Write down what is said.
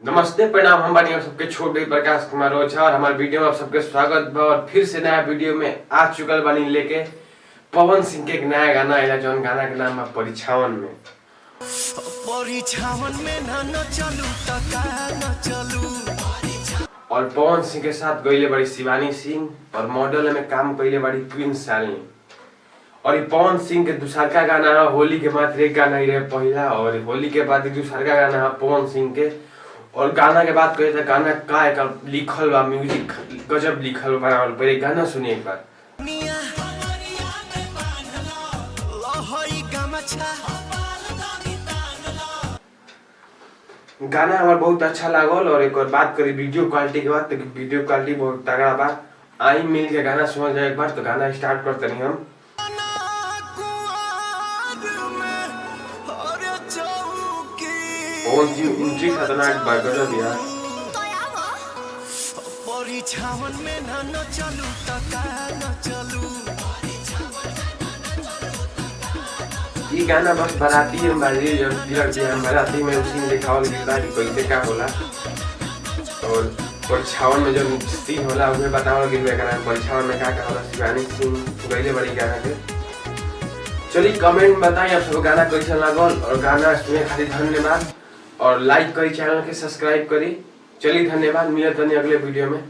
नमस्ते प्रणाम, हम बानी आप सबके छोटे प्रकाश कुमार ओझा और हमारे वीडियो में आप सबके स्वागत बा। और फिर से नया वीडियो में आ चुकल बानी लेके पवन सिंह के एक नया गाना आया, जौन गाना के नाम है परिछावन में। और पवन सिंह के साथ गईले बड़ी शिवानी सिंह और मॉडल में काम कईले बड़ी क्वीन शालिनी। और ये पवन सिंह के दूसरा गाना है, होली के बाद एक गाना ही रहे पहला, और होली के बाद दूसरा गाना है पवन सिंह के। और गाना के बात करें तो गाना का लिखल बा, म्यूजिक गजब लिखल बा। और पहले गाना सुनिए एक बार। गाना हमारा बहुत अच्छा लागल। और एक और बात करी वीडियो क्वालिटी के बाद, तो वीडियो क्वालिटी बहुत तगड़ा बा। आई मिल के गाना सुन जाए एक बार। तो गाना स्टार्ट करते नहीं हम। पवन सिंह एंट्री खतरनाक बा, गजब यार। ये गाना बस बाराती में बाजी जब तिलक जी हम बाराती में उसी दिखावल गया कि कैसे का होला। और परिछावन में जब सीन होला उसे बतावल गया गाना परिछावन में का होला। शिवानी सिंह गईले बड़ी गाना के। चलिए कमेंट में बताइए आप सब गाना कैसा लागल। और गाना सुने खातिर धन्यवाद। और लाइक करी, चैनल के सब्सक्राइब करी। चलिए धन्यवाद, मिलत अगले वीडियो में।